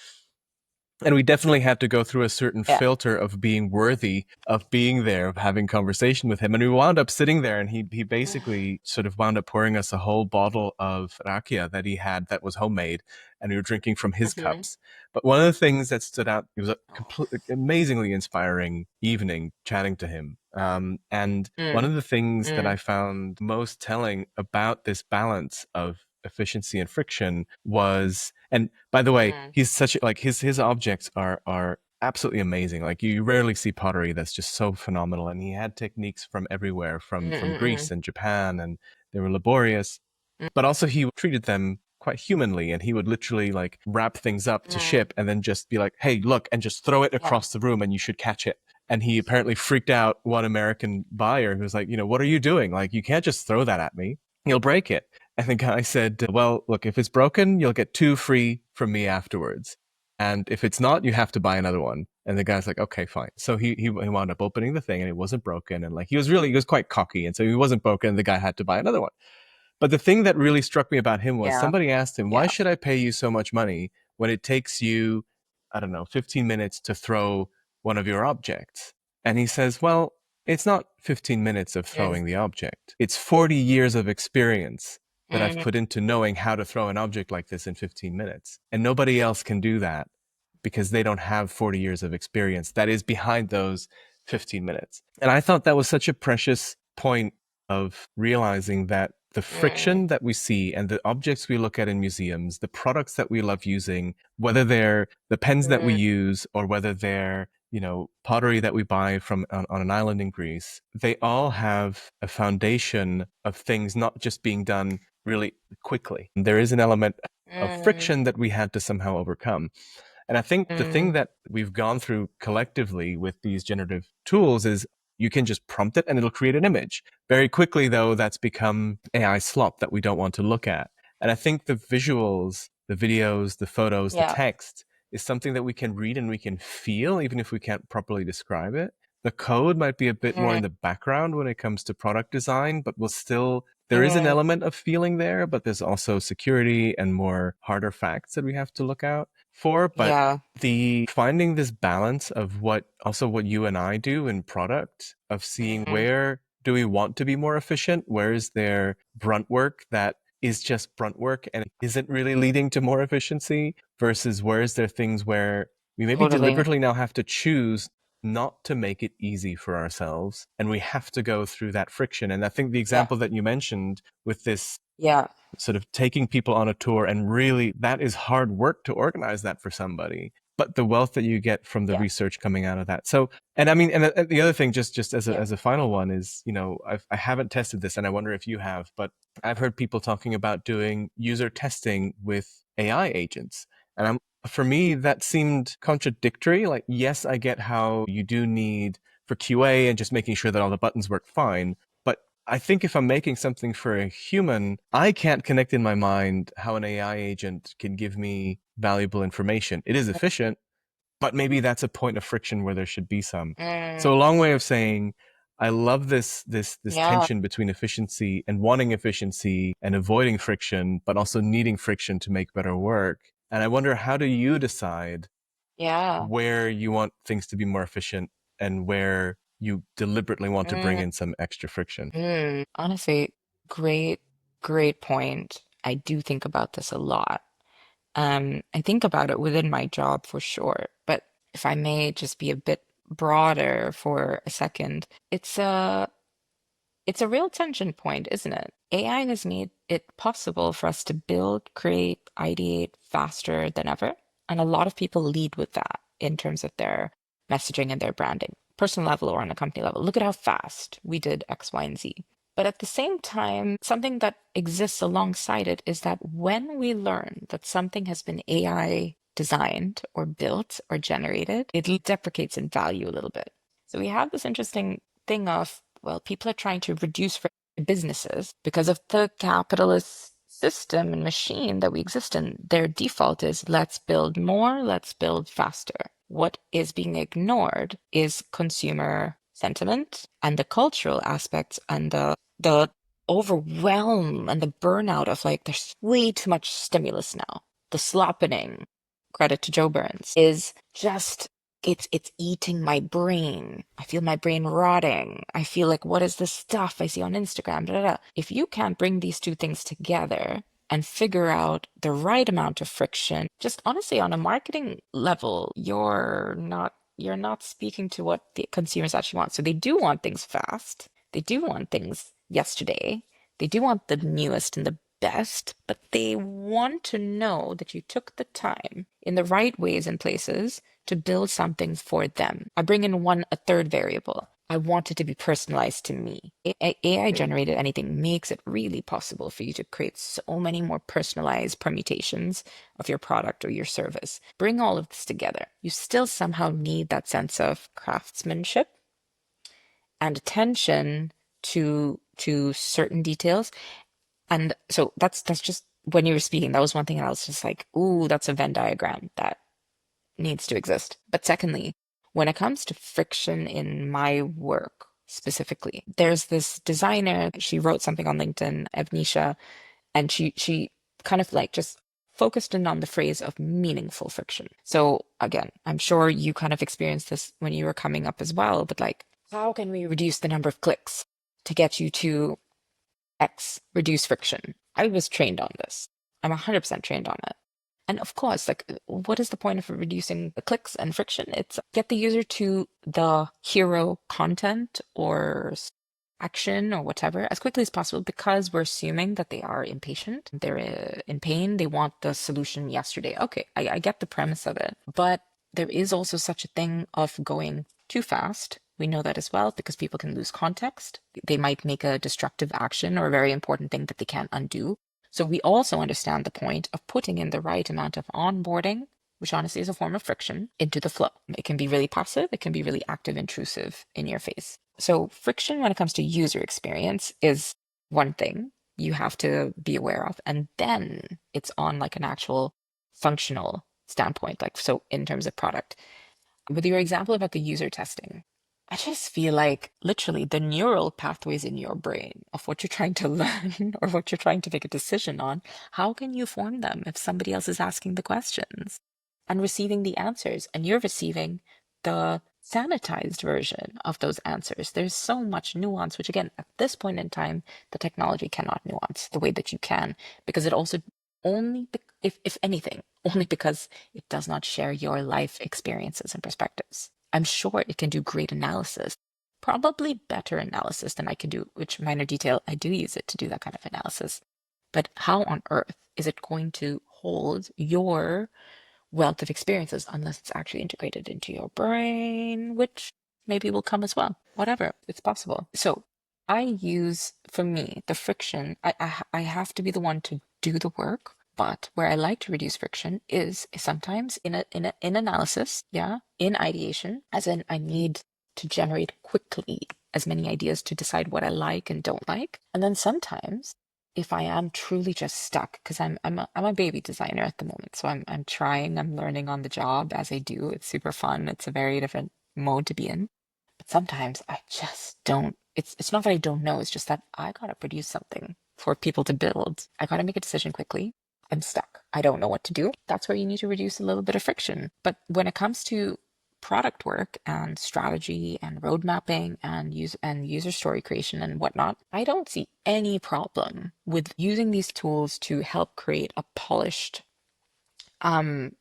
And we definitely had to go through a certain yeah. filter of being worthy of being there, of having conversation with him. And we wound up sitting there, and he basically sort of wound up pouring us a whole bottle of rakia that he had that was homemade, and we were drinking from his Hmm. cups. But one of the things that stood out, it was a completely amazingly inspiring evening chatting to him. And one Mm, of the things that I mm, found most telling about this balance of efficiency and friction was, and by the way, mm, he's such like his objects are absolutely amazing. Like you rarely see pottery that's just so phenomenal. And he had techniques from everywhere, mm, from mm, Greece and Japan, and they were laborious. but also he treated them quite humanly, and he would literally like wrap things up to Mm, ship and then just be like, hey, look, and just throw it yeah. across the room and you should catch it. And he apparently freaked out one American buyer who was like, what are you doing? Like, you can't just throw that at me. You'll break it. And the guy said, well, look, if it's broken, you'll get two free from me afterwards. And if it's not, you have to buy another one. And the guy's like, okay, fine. So he wound up opening the thing and it wasn't broken. And like, he was quite cocky. And so he wasn't broken. And the guy had to buy another one. But the thing that really struck me about him was Yeah. somebody asked him, why Yeah. should I pay you so much money when it takes you, I don't know, 15 minutes to throw one of your objects? And he says, well, it's not 15 minutes of Mm, throwing the object. It's 40 years of experience that I've mm, put into knowing how to throw an object like this in 15 minutes. And nobody else can do that because they don't have 40 years of experience that is behind those 15 minutes. And I thought that was such a precious point of realizing that the mm, friction that we see and the objects we look at in museums, the products that we love using, whether they're the pens that we mm, use or whether they're, pottery that we buy from on an island in Greece, they all have a foundation of things not just being done really quickly. There is an element of mm, friction that we had to somehow overcome. And I think the thing mm. that we've gone through collectively with these generative tools is you can just prompt it and it'll create an image. Very quickly, though, that's become AI slop that we don't want to look at. And I think the visuals, the videos, the photos, the Yeah. text is something that we can read and we can feel, even if we can't properly describe it. The code might be a bit more Mm, in the background when it comes to product design, but there is an mm, element of feeling there, but there's also security and more harder facts that we have to look out for. But yeah. the finding this balance of what you and I do in product, of seeing Mm, where do we want to be more efficient, where is there brunt work that is just brunt work and isn't really leading to more efficiency, versus where is there things where we maybe totally. deliberately now have to choose not to make it easy for ourselves and we have to go through that friction. And I think the Yeah. example that you mentioned with this Yeah. sort of taking people on a tour, and really that is hard work to organize that for somebody, but the wealth that you get from the Yeah. research coming out of that. So, and I mean, and the other thing, just as Yeah. a final one, is, I haven't tested this and I wonder if you have, but I've heard people talking about doing user testing with AI agents. And for me, that seemed contradictory. Like, yes, I get how you do need for QA and just making sure that all the buttons work fine. But I think if I'm making something for a human, I can't connect in my mind how an AI agent can give me valuable information. It is efficient, but maybe that's a point of friction where there should be some. So Mm, a long way of saying, I love this yeah. tension between efficiency and wanting efficiency and avoiding friction, but also needing friction to make better work. And I wonder, how do you decide Yeah. where you want things to be more efficient and where you deliberately want to bring Mm, in some extra friction? Honestly, great, great point. I do think about this a lot. I think about it within my job for sure, but if I may just be a bit broader for a second, it's a real tension point, isn't it? AI has made it possible for us to build, create, ideate faster than ever. And a lot of people lead with that in terms of their messaging and their branding, personal level or on a company level. Look at how fast we did X, Y, and Z. But at the same time, something that exists alongside it is that when we learn that something has been AI designed or built or generated, it deprecates in value a little bit. So we have this interesting thing of, well, people are trying to reduce businesses because of the capitalist system and machine that we exist in. Their default is let's build more, let's build faster. What is being ignored is consumer sentiment and the cultural aspects and the overwhelm and the burnout of like there's way too much stimulus now. The sloppening, credit to Joe Burns, is just it's eating my brain. I feel my brain rotting. I feel like, what is this stuff I see on Instagram? Da, da, da. If you can't bring these two things together and figure out the right amount of friction, just honestly on a marketing level, you're not speaking to what the consumers actually want. So they do want things fast. They do want things yesterday. They do want the newest and the best, but they want to know that you took the time in the right ways and places to build something for them. I bring in a third variable. I want it to be personalized to me. AI generated anything makes it really possible for you to create so many more personalized permutations of your product or your service. Bring all of this together. You still somehow need that sense of craftsmanship and attention to certain details. And so that's just when you were speaking, that was one thing and I was just like, ooh, that's a Venn diagram that needs to exist. But secondly, when it comes to friction in my work specifically, there's this designer, she wrote something on LinkedIn, Evnisha, and she kind of like just focused in on the phrase of meaningful friction. So again, I'm sure you kind of experienced this when you were coming up as well, but like, how can we reduce the number of clicks to get you to X, reduce friction? I was trained on this. I'm 100% trained on it. And of course, like, what is the point of reducing the clicks and friction? It's get the user to the hero content or action or whatever as quickly as possible because we're assuming that they are impatient, they're in pain, they want the solution yesterday. Okay, I get the premise of it, but there is also such a thing of going too fast. We know that as well because people can lose context. They might make a destructive action or a very important thing that they can't undo. So we also understand the point of putting in the right amount of onboarding, which honestly is a form of friction, into the flow. It can be really passive, it can be really active, intrusive in your face. So friction when it comes to user experience is one thing you have to be aware of. And then it's on like an actual functional standpoint, like so in terms of product. With your example about the user testing, I just feel like literally the neural pathways in your brain of what you're trying to learn or what you're trying to make a decision on, how can you form them if somebody else is asking the questions and receiving the answers and you're receiving the sanitized version of those answers? There's so much nuance, which again, at this point in time, the technology cannot nuance the way that you can, because it also only, if anything, only because it does not share your life experiences and perspectives. I'm sure it can do great analysis, probably better analysis than I can do, which minor detail, I do use it to do that kind of analysis. But how on earth is it going to hold your wealth of experiences unless it's actually integrated into your brain, which maybe will come as well. Whatever, it's possible. So I use, for me, the friction. I have to be the one to do the work. But where I like to reduce friction is sometimes in analysis, yeah, in ideation, as in I need to generate quickly as many ideas to decide what I like and don't like. And then sometimes if I am truly just stuck, because I'm a baby designer at the moment, so I'm trying, I'm learning on the job as I do. It's super fun. It's a very different mode to be in. But sometimes I just don't. It's not that I don't know. It's just that I gotta produce something for people to build. I gotta make a decision quickly. I'm stuck. I don't know what to do. That's where you need to reduce a little bit of friction. But when it comes to product work and strategy and road mapping and user story creation and whatnot, I don't see any problem with using these tools to help create a polished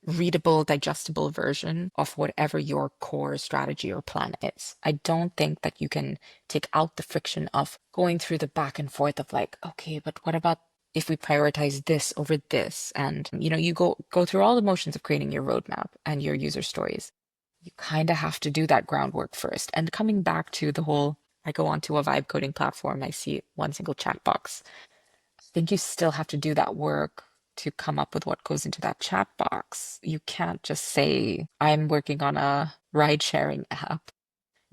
readable, digestible version of whatever your core strategy or plan is. I don't think that you can take out the friction of going through the back and forth of like, okay, but what about if we prioritize this over this? And you go through all the motions of creating your roadmap and your user stories. You kind of have to do that groundwork first. And coming back to the whole, I go onto a vibe coding platform, I see one single chat box. I think you still have to do that work to come up with what goes into that chat box. You can't just say, I'm working on a ride sharing app.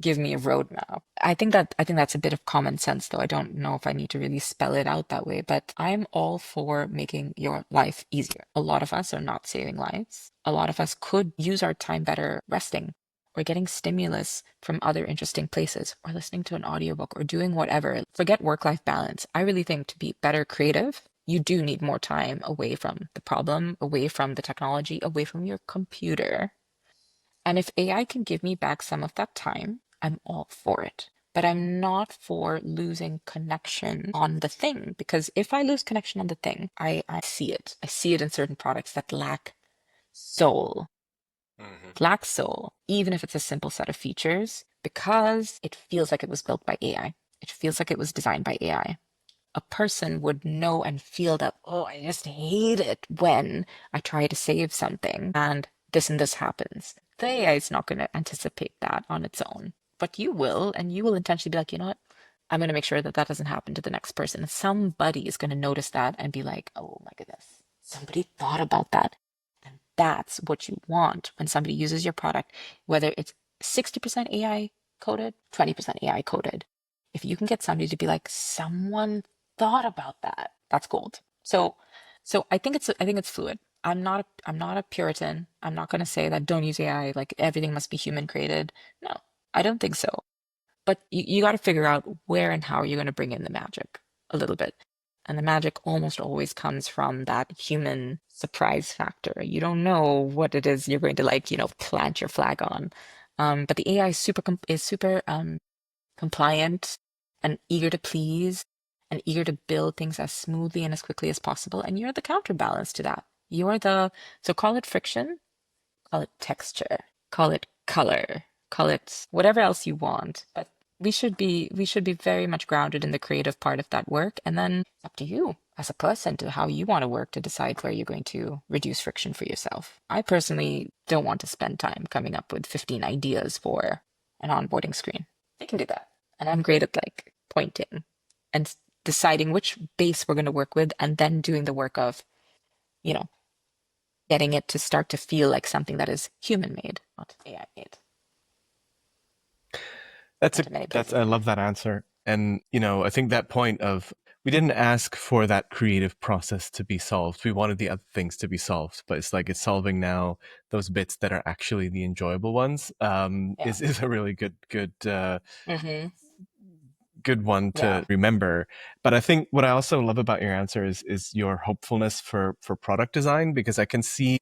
Give me a roadmap. I think that's a bit of common sense though. I don't know if I need to really spell it out that way, but I'm all for making your life easier. A lot of us are not saving lives. A lot of us could use our time better resting or getting stimulus from other interesting places or listening to an audiobook or doing whatever. Forget work-life balance. I really think to be better creative, you do need more time away from the problem, away from the technology, away from your computer. And if AI can give me back some of that time, I'm all for it. But I'm not for losing connection on the thing, because if I lose connection on the thing, I see it. I see it in certain products that soul, Hmm. lack soul, even if it's a simple set of features, because it feels like it was built by AI. It feels like it was designed by AI. A person would know and feel that, oh, I just hate it when I try to save something and this happens. The AI is not going to anticipate that on its own. but you will, and you will intentionally be like, you know what? I'm going to make sure that that doesn't happen to the next person. And somebody is going to notice that and be like, oh my goodness, somebody thought about that. And that's what you want when somebody uses your product, whether it's 60% AI coded, 20% AI coded. If you can get somebody to be like, someone thought about that, that's gold. So I think it's fluid. I'm not a Puritan. I'm not going to say that don't use AI, like everything must be human created. No, I don't think so. But you got to figure out where and how you're going to bring in the magic a little bit. And the magic almost always comes from that human surprise factor. You don't know what it is you're going to like, plant your flag on. But the AI is super compliant and eager to please and eager to build things as smoothly and as quickly as possible. And you're the counterbalance to that. So call it friction, call it texture, call it color, call it whatever else you want. But we should be very much grounded in the creative part of that work. And then it's up to you as a person to how you want to work to decide where you're going to reduce friction for yourself. I personally don't want to spend time coming up with 15 ideas for an onboarding screen. I can do that. And I'm great at like pointing and deciding which base we're going to work with and then doing the work of, you know, getting it to start to feel like something that is human made, not AI made. That's a Into many that's places I in love there. that answer. And I think that point of we didn't ask for that creative process to be solved. We wanted the other things to be solved, but it's like it's solving now those bits that are actually the enjoyable ones. Yeah. Is a really Mm-hmm. good one Yeah. to remember. But I think what I also love about your answer is your hopefulness for product design, because I can see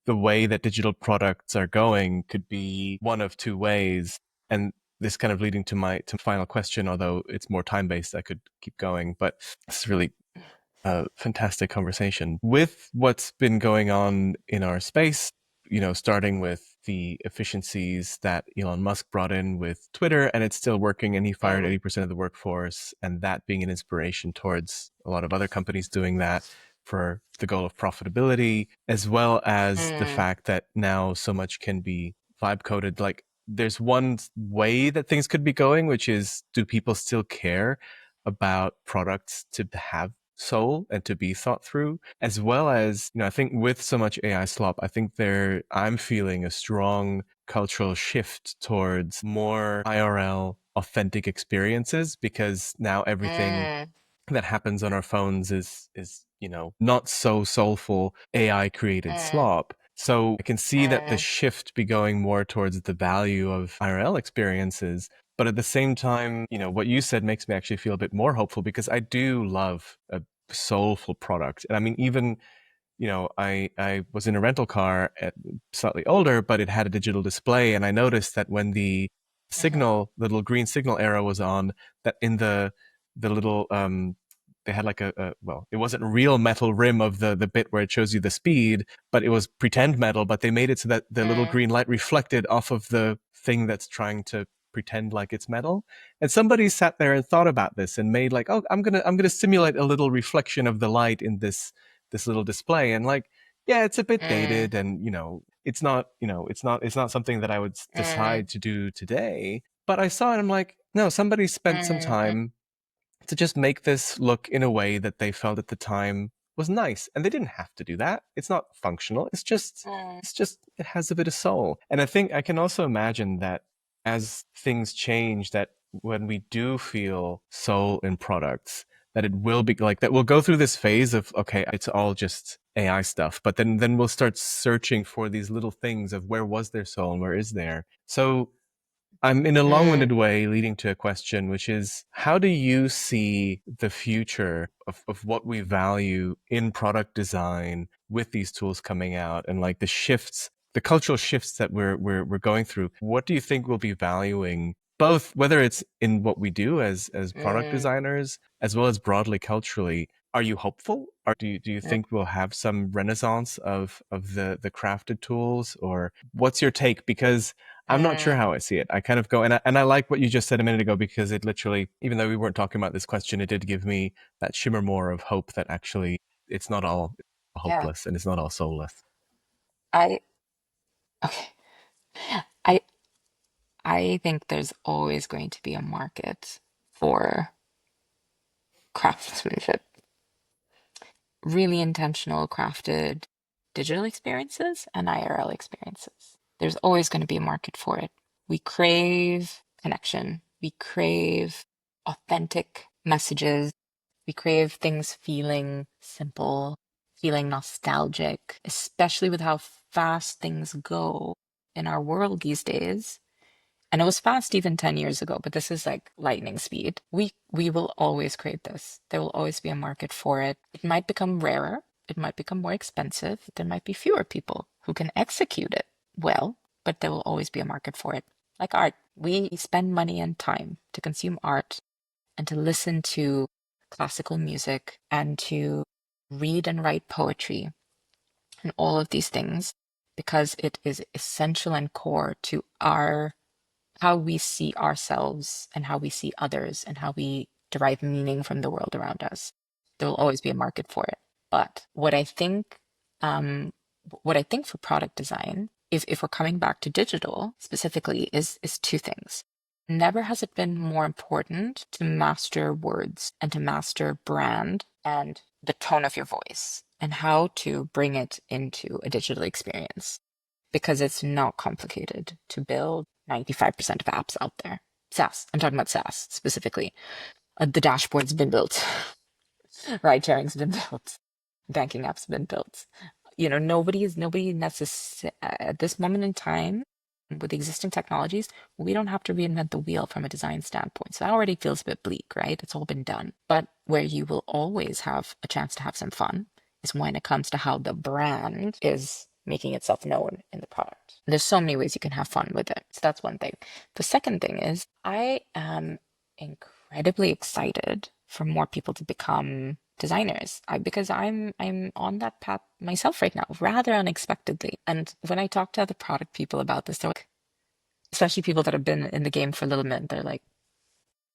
the way that digital products are going could be one of two ways. And this kind of leading to my final question, although it's more time based, I could keep going, but it's really a fantastic conversation with what's been going on in our space, starting with the efficiencies that Elon Musk brought in with Twitter, and it's still working, and he fired Mm, 80% of the workforce, and that being an inspiration towards a lot of other companies doing that for the goal of profitability, as well as the mm, fact that now so much can be vibe coded. Like, there's one way that things could be going, which is, do people still care about products to have soul and to be thought through, as well as, I think with so much AI slop, I think I'm feeling a strong cultural shift towards more IRL authentic experiences, because now everything mm, that happens on our phones is not so soulful AI created mm, slop. So I can see that the mm, shift be going more towards the value of IRL experiences. But at the same time, what you said makes me actually feel a bit more hopeful, because I do love a soulful product. And I mean, even I was in a rental car slightly older, but it had a digital display, and I noticed that when the mm-hmm, signal, the little green signal arrow was on, that in the little they had like well, it wasn't real metal rim of the bit where it shows you the speed, but it was pretend metal, but they made it so that the little mm, green light reflected off of the thing that's trying to pretend like it's metal. And somebody sat there and thought about this and made like, oh, I'm gonna simulate a little reflection of the light in this little display. And like, yeah, it's a bit mm, dated, and it's not something that I would mm, decide to do today. But I saw it, I'm like, no, somebody spent some mm, time to just make this look in a way that they felt at the time was nice, and they didn't have to do that. It's not functional. mm, It's just it has a bit of soul. And I think I can also imagine that as things change, that when we do feel soul in products, that it will be like that we'll go through this phase of, okay, it's all just AI stuff, but then we'll start searching for these little things of where was their soul and where is there. So I'm in a long mm, winded way leading to a question, which is, how do you see the future of what we value in product design with these tools coming out, and like the shifts, the cultural shifts that we're going through? What do you think we'll be valuing, both whether it's in what we do as product mm, designers, as well as broadly culturally? Are you hopeful? Or do you mm, think we'll have some renaissance of the crafted tools? Or what's your take? Because I'm not sure mm. how I see it. I kind of go, and I like what you just said a minute ago, because it literally, even though we weren't talking about this question, it did give me that shimmer more of hope that actually it's not all Yeah. hopeless and it's not all soulless. I okay. I I think there's always going to be a market for craftsmanship, really intentional, crafted digital experiences and IRL experiences. There's always going to be a market for it. We crave connection. We crave authentic messages. We crave things feeling simple, feeling nostalgic, especially with how fast things go in our world these days. And it was fast even 10 years ago, but this is like lightning speed. We will always crave this. There will always be a market for it. It might become rarer, it might become more expensive. There might be fewer people who can execute it well, but there will always be a market for it. Like art, we spend money and time to consume art and to listen to classical music and to read and write poetry and all of these things because it is essential and core to our how we see ourselves and how we see others and how we derive meaning from the world around us. There will always be a market for it. But um, what I think for product design, if we're coming back to digital specifically, is two things. Never has it been more important to master words and to master brand and the tone of your voice and how to bring it into a digital experience because it's not complicated to build 95% of apps out there. SaaS, I'm talking about SaaS specifically. The dashboard's been built, ride sharing's been built, banking apps been built. You know, nobody necessarily at this moment in time with existing technologies, we don't have to reinvent the wheel from a design standpoint. So that already feels a bit bleak, right? It's all been done. But where you will always have a chance to have some fun is when it comes to how the brand is making itself known in the product. There's so many ways you can have fun with it. So that's one thing. The second thing is I am incredibly excited for more people to become designers because I'm on that path myself right now, rather unexpectedly. And when I talk to other product people about this, they're like, especially people that have been in the game for a little bit, they're like,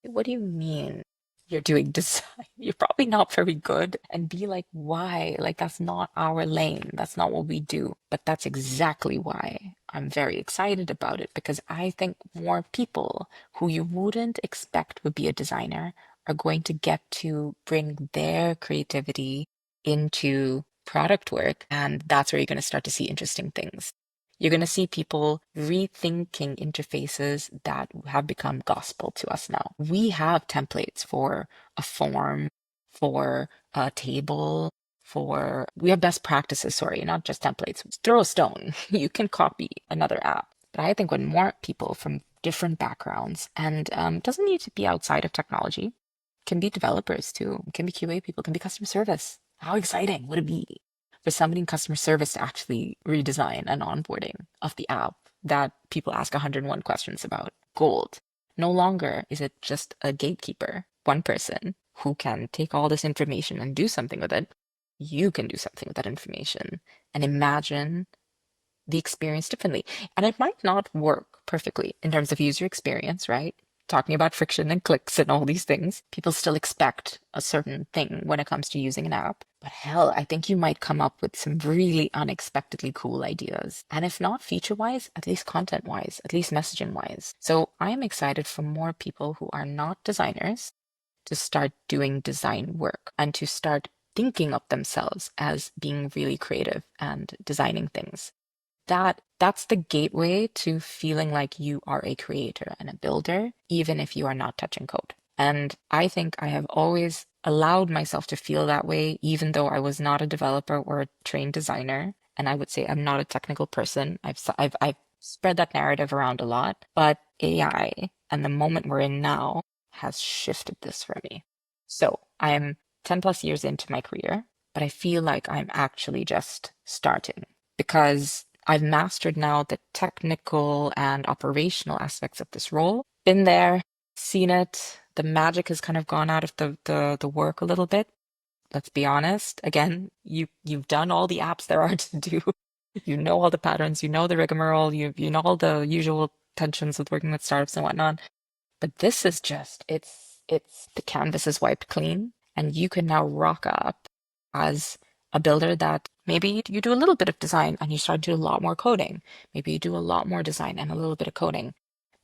what do you mean you're doing design? You're probably not very good. And be like, why? Like, that's not our lane. That's not what we do. But that's exactly why I'm very excited about it because I think more people who you wouldn't expect would be a designer are going to get to bring their creativity into product work. And that's where you're going to start to see interesting things. You're going to see people rethinking interfaces that have become gospel to us now. We have templates for a form, for a table, for we have best practices, sorry, not just templates. Throw a stone. You can copy another app. But I think when more people from different backgrounds and doesn't need to be outside of technology, can be developers too, can be QA people, can be customer service. How exciting would it be for somebody in customer service to actually redesign an onboarding of the app that people ask 101 questions about? Gold. No longer is it just a gatekeeper, one person who can take all this information and do something with it. You can do something with that information and imagine the experience differently. And it might not work perfectly in terms of user experience, right? Talking about friction and clicks and all these things, people still expect a certain thing when it comes to using an app. But hell, I think you might come up with some really unexpectedly cool ideas. And if not feature wise, at least content wise, at least messaging wise. So I am excited for more people who are not designers to start doing design work and to start thinking of themselves as being really creative and designing things that's the gateway to feeling like you are a creator and a builder, even if you are not touching code. And I think I have always allowed myself to feel that way, even though I was not a developer or a trained designer. And I would say I'm not a technical person. I've spread that narrative around a lot, but AI and the moment we're in now has shifted this for me. So I'm 10 plus years into my career, but I feel like I'm actually just starting because I've mastered now the technical and operational aspects of this role. Been there, seen it. The magic has kind of gone out of the work a little bit. Let's be honest. Again, you've done all the apps there are to do. You know all the patterns, you know the rigmarole, you know all the usual tensions with working with startups and whatnot. But this is just it's the canvas is wiped clean and you can now rock up as a builder that maybe you do a little bit of design and you start to do a lot more coding. Maybe you do a lot more design and a little bit of coding.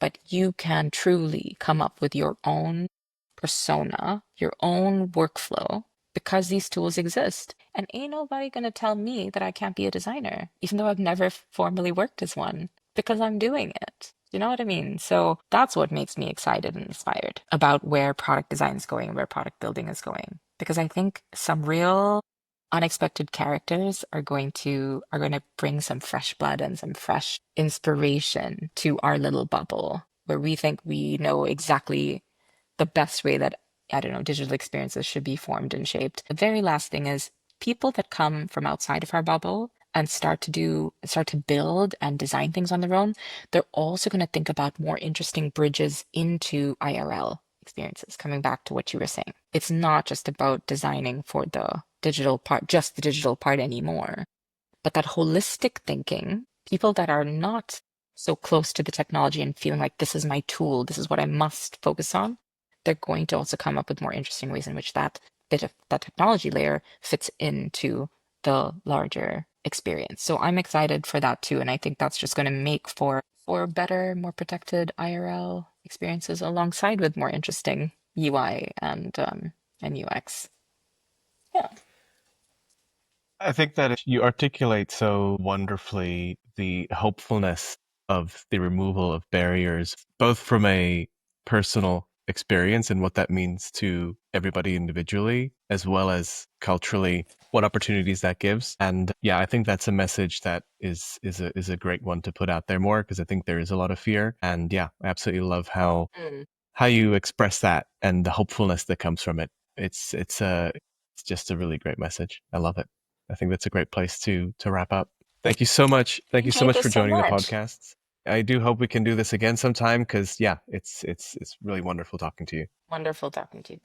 but you can truly come up with your own persona, your own workflow, because these tools exist. And ain't nobody gonna tell me that I can't be a designer, even though I've never formally worked as one, because I'm doing it. You know what I mean? So that's what makes me excited and inspired about where product design is going, where product building is going. Because I think some real unexpected characters are going to bring some fresh blood and some fresh inspiration to our little bubble where we think we know exactly the best way that, I don't know, digital experiences should be formed and shaped. The very last thing is people that come from outside of our bubble and start to build and design things on their own, they're also going to think about more interesting bridges into IRL experiences, coming back to what you were saying. It's not just about designing for the digital part, just the digital part anymore, but that holistic thinking, people that are not so close to the technology and feeling like this is my tool, this is what I must focus on, they're going to also come up with more interesting ways in which that bit of that technology layer fits into the larger experience. So I'm excited for that too. And I think that's just going to make for better, more protected IRL experiences alongside with more interesting UI and UX. Yeah. I think that you articulate so wonderfully the hopefulness of the removal of barriers, both from a personal experience and what that means to everybody individually, as well as culturally, what opportunities that gives. And yeah, I think that's a message that is a great one to put out there more because I think there is a lot of fear. And yeah, I absolutely love how you express that and the hopefulness that comes from it. It's just a really great message. I love it. I think that's a great place to wrap up. Thank you so much. Thank you so Enjoyed much this for so joining the much. podcast. I do hope we can do this again sometime because yeah, it's really wonderful talking to you. Wonderful talking to you.